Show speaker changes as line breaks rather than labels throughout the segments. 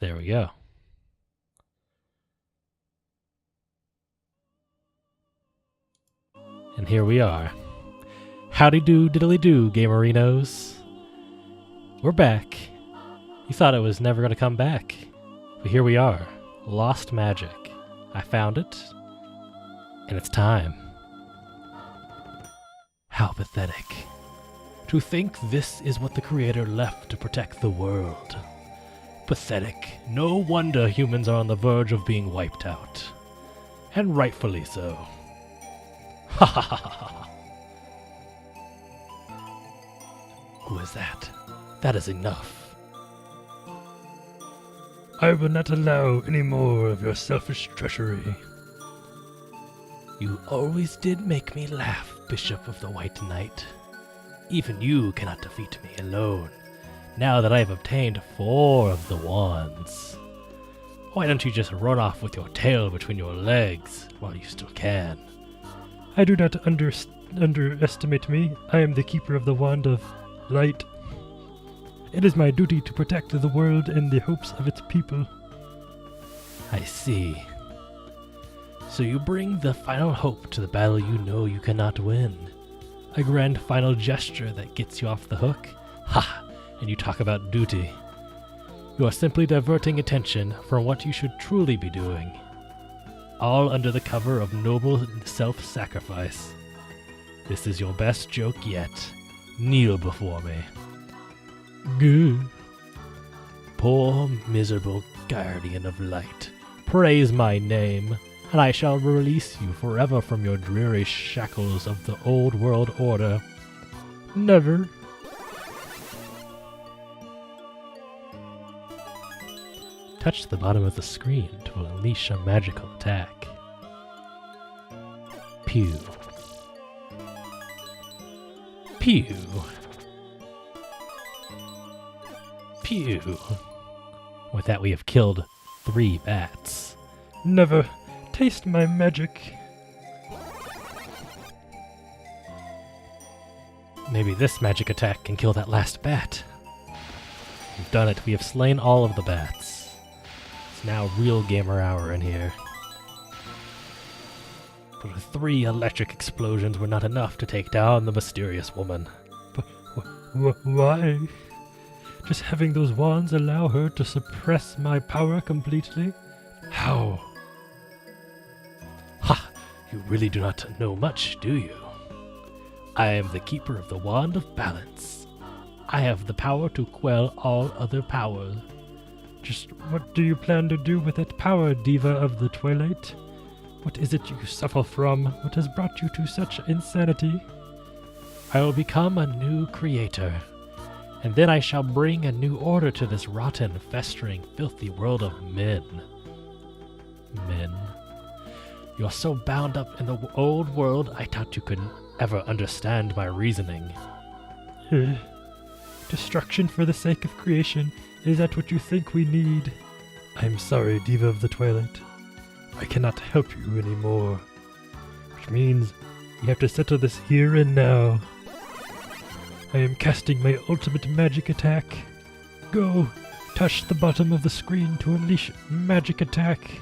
There we go. And here we are. Howdy do diddly do, gamerinos. We're back. You thought it was never going to come back. But here we are. Lost magic. I found it. And it's time. How pathetic. To think this is what the Creator left to protect the world. Pathetic. No wonder humans are on the verge of being wiped out. And rightfully so. Ha ha ha ha. Who is that? That is enough.
I will not allow any more of your selfish treachery.
You always did make me laugh, Bishop of the White Knight. Even you cannot defeat me alone, now that I have obtained 4 of the wands. Why don't you just run off with your tail between your legs while you still can?
I do not underestimate me. I am the keeper of the wand of light. It is my duty to protect the world and the hopes of its people.
I see. So you bring the final hope to the battle you know you cannot win. A grand final gesture that gets you off the hook? Ha! And you talk about duty. You are simply diverting attention from what you should truly be doing. All under the cover of noble self-sacrifice. This is your best joke yet. Kneel before me.
Good.
Poor, miserable guardian of light, praise my name, and I shall release you forever from your dreary shackles of the old world order.
Never.
Touch the bottom of the screen to unleash a magical attack. Pew. Pew. Pew. With that we have killed 3 bats.
Never. Taste my magic.
Maybe this magic attack can kill that last bat. We've done it. We have slain all of the bats. It's now real gamer hour in here. But 3 electric explosions were not enough to take down the mysterious woman.
But why? Just having those wands allow her to suppress my power completely? How?
Ha! You really do not know much, do you? I am the keeper of the Wand of Balance. I have the power to quell all other powers.
Just what do you plan to do with that power, Diva of the Twilight? What is it you suffer from? What has brought you to such insanity?
I will become a new creator, and then I shall bring a new order to this rotten, festering, filthy world of men. Men. You are so bound up in the old world, I doubt you could ever understand my reasoning.
Destruction for the sake of creation, is that what you think we need? I'm sorry, Diva of the Twilight. I cannot help you anymore. Which means we have to settle this here and now. I am casting my ultimate magic attack. Go, touch the bottom of the screen to unleash magic attack.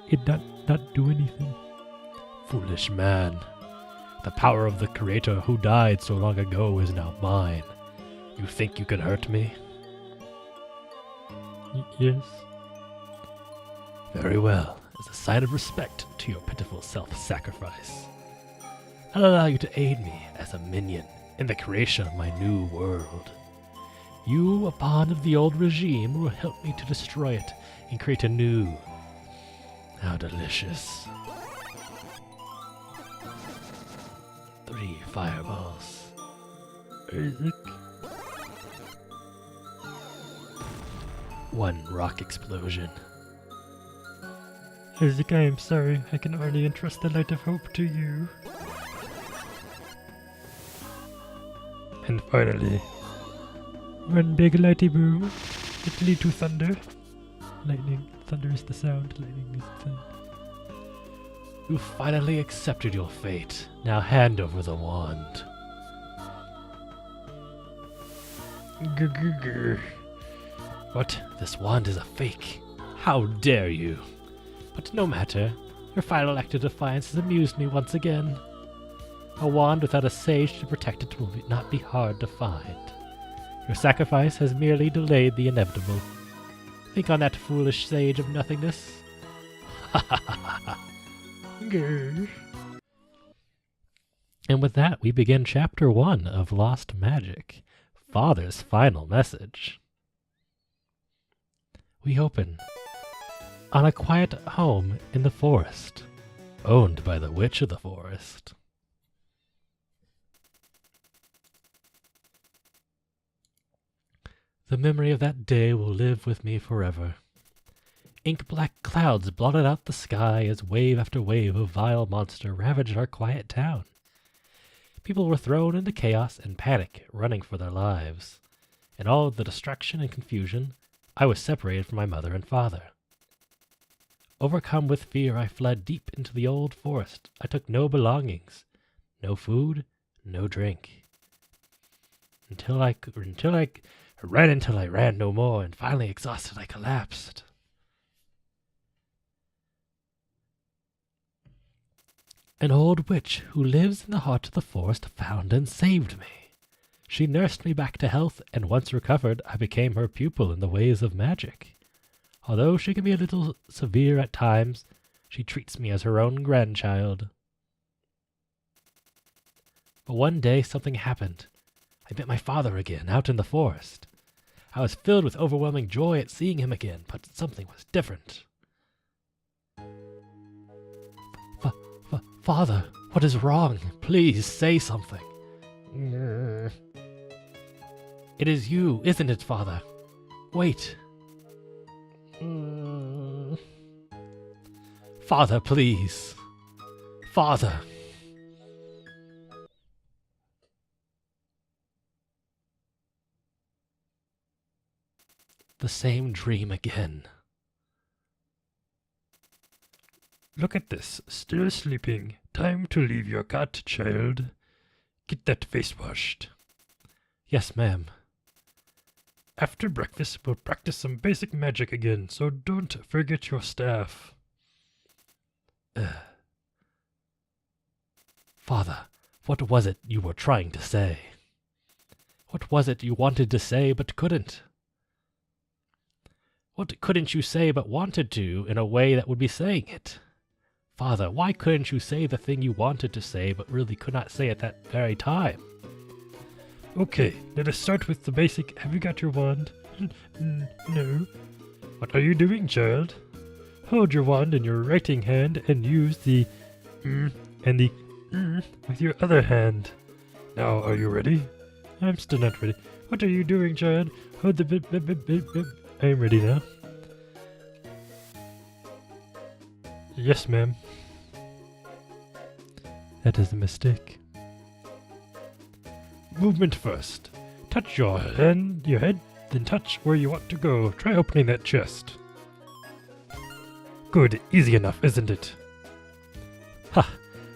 It not do anything.
Foolish man. The power of the Creator who died so long ago is now mine. You think you can hurt me?
Yes.
Very well. As a sign of respect to your pitiful self-sacrifice, I'll allow you to aid me as a minion in the creation of my new world. You, a pawn of the old regime, will help me to destroy it and create a new. How delicious. 3 fireballs.
Isaac?
1 rock explosion.
Isaac, I am sorry. I can only entrust the light of hope to you. And finally, 1 big lighty boom. It lead to thunder. Lightning. Thunder is the sound. Lightning is the sound.
You finally accepted your fate. Now hand over the wand.
Grr.
What? This wand is a fake. How dare you? But no matter. Your final act of defiance has amused me once again. A wand without a sage to protect it will not be hard to find. Your sacrifice has merely delayed the inevitable. Think on that foolish sage of nothingness. Ha ha ha ha.
Grr.
And with that, we begin Chapter 1 of Lost Magic, Father's Final Message. We open on a quiet home in the forest, owned by the Witch of the Forest. The memory of that day will live with me forever. Ink-black clouds blotted out the sky as wave after wave of vile monster ravaged our quiet town. People were thrown into chaos and panic, running for their lives. In all of the distraction and confusion, I was separated from my mother and father. Overcome with fear, I fled deep into the old forest. I took no belongings, no food, no drink. Until I ran no more, and finally exhausted, I collapsed. An old witch who lives in the heart of the forest found and saved me. She nursed me back to health, and once recovered, I became her pupil in the ways of magic. Although she can be a little severe at times, she treats me as her own grandchild. But one day something happened. I met my father again, out in the forest. I was filled with overwhelming joy at seeing him again, but something was different. Father, what is wrong? Please say something. It is you, isn't it, Father? Wait. Father, please. Father. The same dream again.
Look at this, still sleeping. Time to leave your cot, child. Get that face washed.
Yes, ma'am.
After breakfast, we'll practice some basic magic again, so don't forget your staff.
Father, what was it you were trying to say? What was it you wanted to say but couldn't? What couldn't you say but wanted to in a way that would be saying it? Father, why couldn't you say the thing you wanted to say but really could not say at that very time?
Okay, let us start with the basic. Have you got your wand? No. What are you doing, child? Hold your wand in your writing hand and use the and the with your other hand. Now, are you ready? I'm still not ready. What are you doing, child? Hold the bip. I am ready now. Yes, ma'am. That is a mistake. Movement first. Touch your head, then touch where you want to go. Try opening that chest. Good, easy enough, isn't it?
Ha!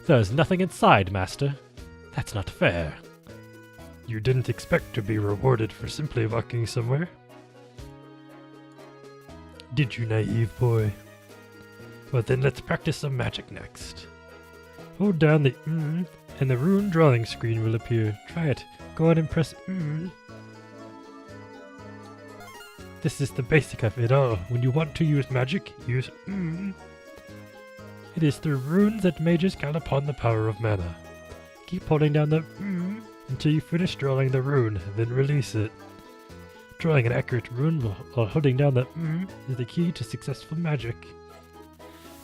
There's nothing inside, Master. That's not fair.
You didn't expect to be rewarded for simply walking somewhere? Did you, naive boy? Well then, let's practice some magic next. Hold down the and the rune drawing screen will appear. Try it. Go on and press This is the basic of it all. When you want to use magic, use It is through runes that mages count upon the power of mana. Keep holding down the until you finish drawing the rune, then release it. Drawing an accurate rune while holding down the is the key to successful magic.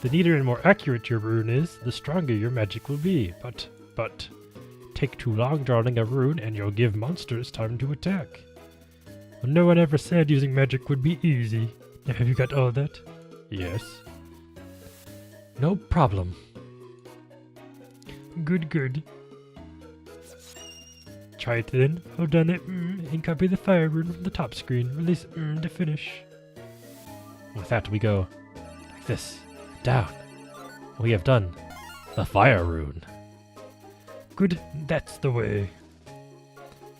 The neater and more accurate your rune is, the stronger your magic will be. But, take too long drawing a rune and you'll give monsters time to attack. Well, no one ever said using magic would be easy. Now, have you got all that? Yes.
No problem.
Good. Try it then. Hold down the and copy the fire rune from the top screen. Release to finish.
With that we go like this, down. We have done the fire rune.
Good, that's the way.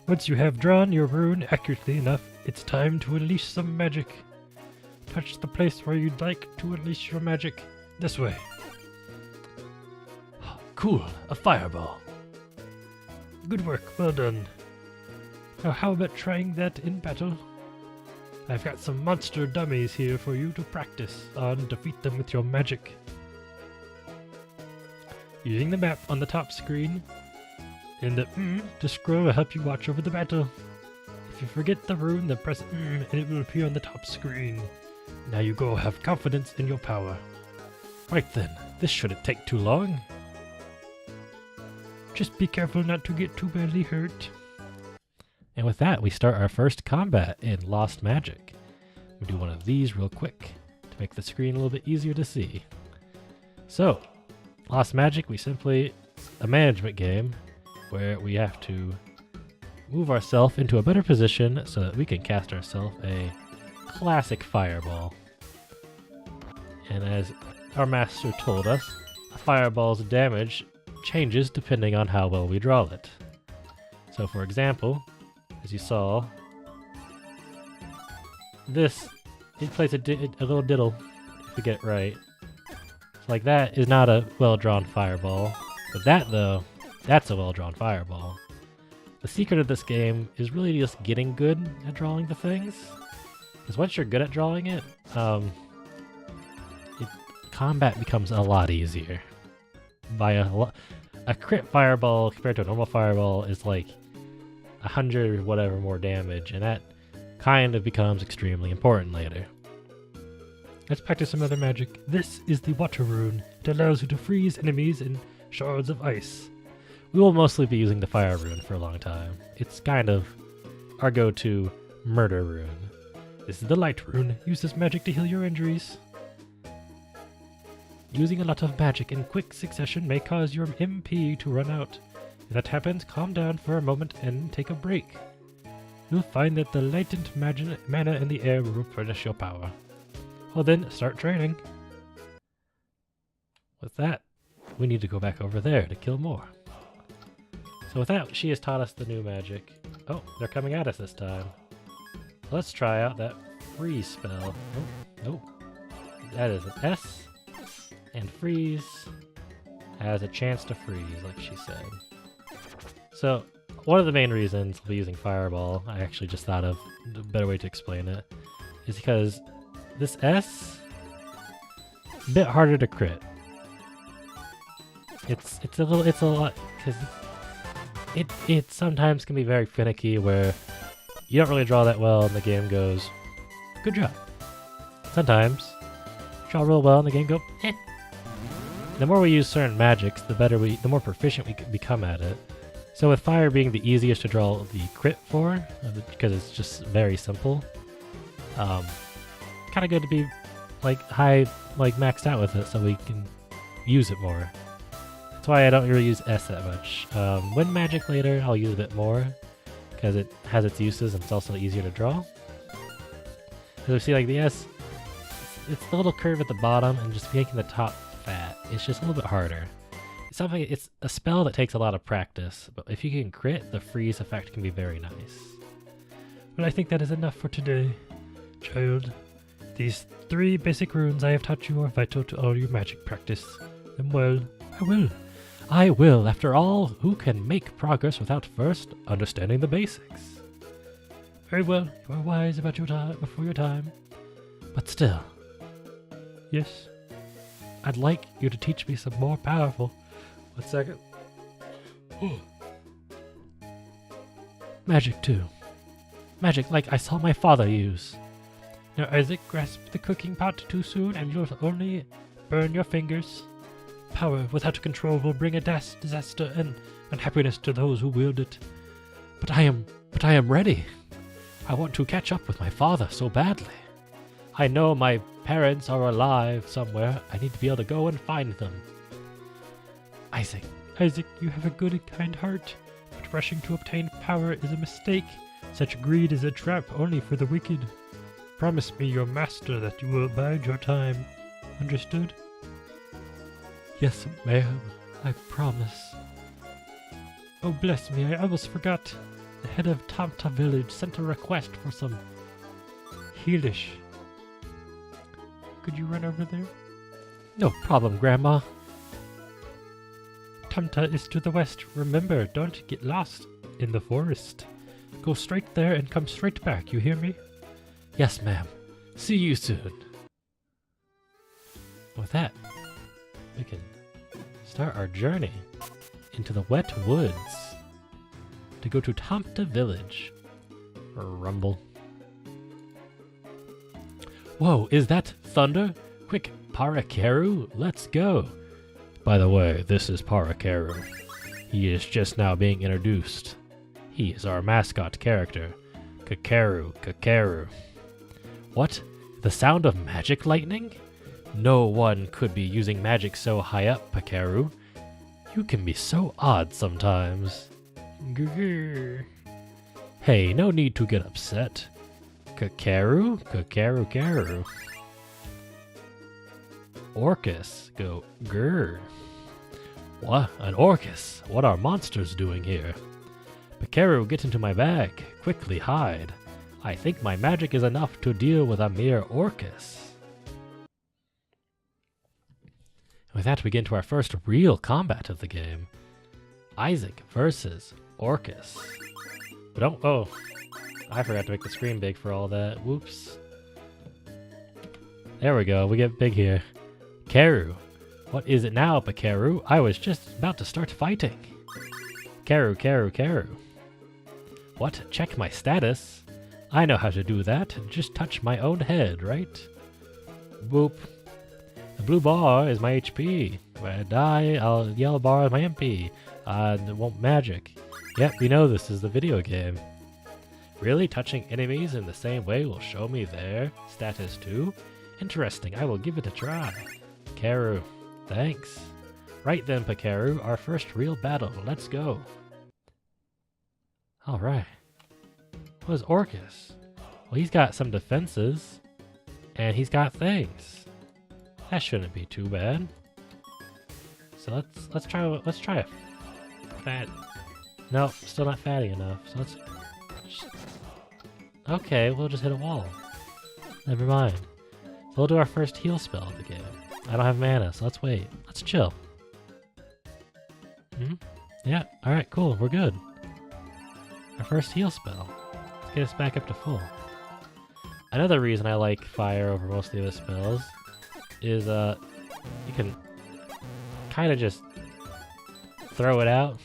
Once you have drawn your rune accurately enough, it's time to unleash some magic. Touch the place where you'd like to unleash your magic. This way.
Cool, a fireball.
Good work, well done. Now how about trying that in battle? I've got some monster dummies here for you to practice on. Defeat them with your magic. Using the map on the top screen, and the to scroll will help you watch over the battle. If you forget the rune, then press and it will appear on the top screen. Now you go have confidence in your power.
Right then, this shouldn't take too long.
Just be careful not to get too badly hurt.
And with that, we start our first combat in Lost Magic. We'll do one of these real quick to make the screen a little bit easier to see. So, Lost Magic, we simply, a management game where we have to move ourselves into a better position so that we can cast ourselves a classic fireball. And as our master told us, a fireball's damage changes depending on how well we draw it. So for example, as you saw, this, it plays a little diddle if we get it right. So like that is not a well-drawn fireball, but that though, that's a well-drawn fireball. The secret of this game is really just getting good at drawing the things, because once you're good at drawing it, combat becomes a lot easier. By a crit fireball compared to a normal fireball is like 100 whatever more damage, and that kind of becomes extremely important later.
Let's practice some other magic. This is the water rune. It allows you to freeze enemies in shards of ice.
We will mostly be using the fire rune for a long time. It's kind of our go-to murder rune.
This is the light rune. Use this magic to heal your injuries. Using a lot of magic in quick succession may cause your MP to run out. If that happens, calm down for a moment and take a break. You'll find that the latent mana in the air will replenish your power. Well then, start training.
With that, we need to go back over there to kill more. So with that, she has taught us the new magic. Oh, they're coming at us this time. Let's try out that freeze spell. Oh, nope. That is an S. And freeze has a chance to freeze, like she said. So, one of the main reasons we'll be using Fireball, I actually just thought of a better way to explain it, is because this S, a bit harder to crit. It's a lot, because it sometimes can be very finicky where you don't really draw that well and the game goes, good job. Sometimes, draw real well and the game goes, eh. The more we use certain magics, the more proficient we can become at it. So with fire being the easiest to draw the crit for, because it's just very simple, kind of good to be like maxed out with it so we can use it more. That's why I don't really use S that much. Wind magic later, I'll use a bit more because it has its uses and it's also easier to draw. As we see, like the S, it's the little curve at the bottom and just making the top fat. It's just a little bit harder. It's a spell that takes a lot of practice, but if you can crit, the freeze effect can be very nice.
Well, I think that is enough for today, child. These 3 basic runes I have taught you are vital to all your magic practice. Then well, I will.
I will. After all, who can make progress without first understanding the basics?
Very well. You are wise about your time before your time.
But still.
Yes. I'd like you to teach me some more powerful. 1 second.
Magic too. Magic like I saw my father use.
Now, Isaac, grasp the cooking pot too soon and you'll only burn your fingers. Power without control will bring a disaster and unhappiness to those who wield it.
But I am ready. I want to catch up with my father so badly. I know my parents are alive somewhere. I need to be able to go and find them.
Isaac, you have a good and kind heart, but rushing to obtain power is a mistake. Such greed is a trap only for the wicked. Promise me, your master, that you will bide your time. Understood?
Yes, ma'am. I promise.
Oh, bless me, I almost forgot. The head of Tamta village sent a request for some healish. Could you run over there?
No problem, Grandma.
Tamta is to the west. Remember, don't get lost in the forest. Go straight there and come straight back, you hear me?
Yes, ma'am. See you soon. With that, we can start our journey into the wet woods to go to Tamta Village. Rumble. Whoa, is that thunder? Quick, Parakaru, let's go. By the way, this is Parakaru. He is just now being introduced. He is our mascot character, Kakaru. What? The sound of magic lightning? No one could be using magic so high up, Pakaru. You can be so odd sometimes. Grr. Hey, no need to get upset. Kakaru? Kakaru. Orcus, go grr. What? An Orcus? What are monsters doing here? Pakaru, get into my bag. Quickly hide. I think my magic is enough to deal with a mere Orcus. With that, we get into our first real combat of the game. Isaac versus Orcus. But don't, oh, I forgot to make the screen big for all that. Whoops. There we go, we get big here. Karu. What is it now, Pakaru? I was just about to start fighting. Karu. What? Check my status? I know how to do that. Just touch my own head, right? Boop. The blue bar is my HP. If I die, I'll yellow bar is my MP. It won't magic. Yep, we know this is the video game. Really? Touching enemies in the same way will show me their status too? Interesting, I will give it a try. Karu. Thanks. Right then, Pakaru, our first real battle. Let's go. Alright. What is Orcus? Well, he's got some defenses. And he's got things. That shouldn't be too bad. So let's try a fat. Nope, still not fatty enough. So let's okay, we'll just hit a wall. Never mind. So we'll do our first heal spell of the game. I don't have mana, so let's wait. Let's chill. Yeah, alright, cool, we're good. Our first heal spell. Let's get us back up to full. Another reason I like fire over most of the other spells is you can kind of just throw it out.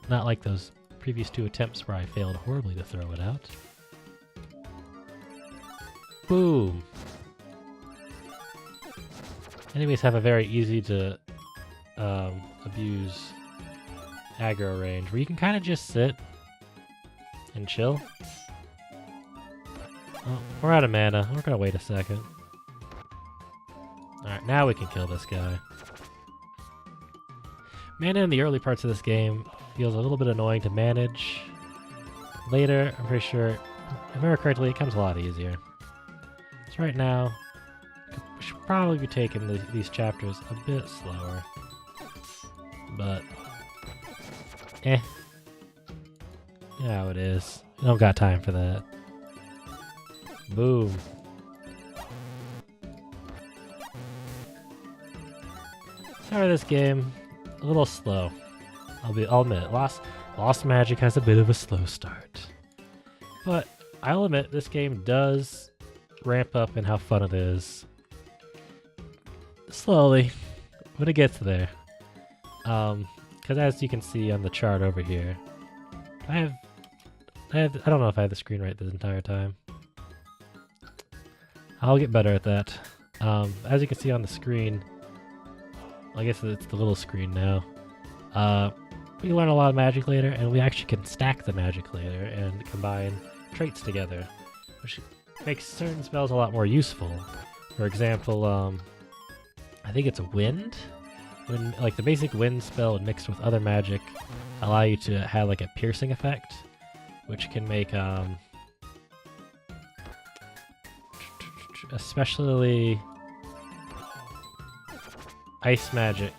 Not like those previous two attempts where I failed horribly to throw it out. Boom! Enemies have a very easy to abuse aggro range, where you can kind of just sit and chill. Oh, we're out of mana. We're gonna wait a second. Alright, now we can kill this guy. Mana in the early parts of this game feels a little bit annoying to manage. Later, I'm pretty sure, if I remember correctly, it comes a lot easier. So right now, we should probably be taking these chapters a bit slower. But, you know how it is. I don't got time for that. Boom. Start of this game, a little slow. I'll admit, Lost Magic has a bit of a slow start. But I'll admit, this game does ramp up in how fun it is. Slowly, when it gets there. Because as you can see on the chart over here, I don't know if I have the screen right this entire time. I'll get better at that. As you can see on the screen, I guess it's the little screen now. We learn a lot of magic later, and we actually can stack the magic later and combine traits together, which makes certain spells a lot more useful. For example, I think it's wind. When like the basic wind spell mixed with other magic allow you to have like a piercing effect, which can make especially ice magic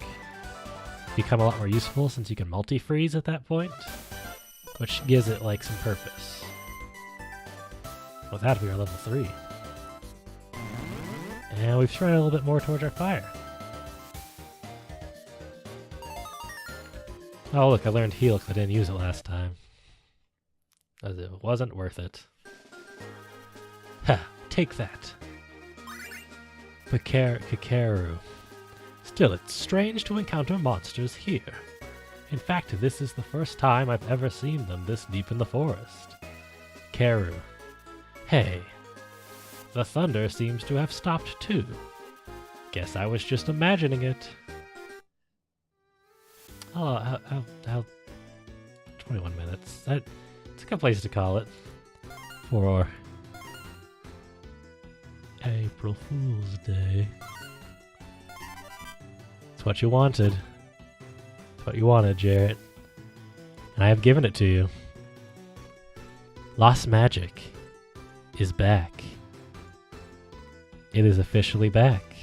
become a lot more useful since you can multi-freeze at that point. which gives it like some purpose. With that, we are level 3. And we've spread a little bit more towards our fire. Oh look, I learned heal because I didn't use it last time. As it wasn't worth it. Ha! Take that! Kakaru. Still, it's strange to encounter monsters here. In fact, this is the first time I've ever seen them this deep in the forest. Karu. Hey. The thunder seems to have stopped too. Guess I was just imagining it. Oh, how 21 minutes. It's a good place to call it. For April Fool's Day. It's what you wanted. It's what you wanted, Jarrett. And I have given it to you. Lost Magic is back. It is officially back.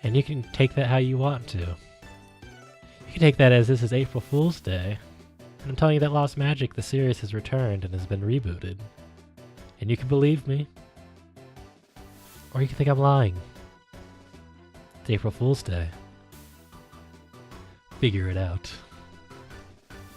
And you can take that how you want to. You can take that as this is April Fool's Day. And I'm telling you that Lost Magic, the series, has returned and has been rebooted. And you can believe me. Or you can think I'm lying. It's April Fool's Day. Figure it out.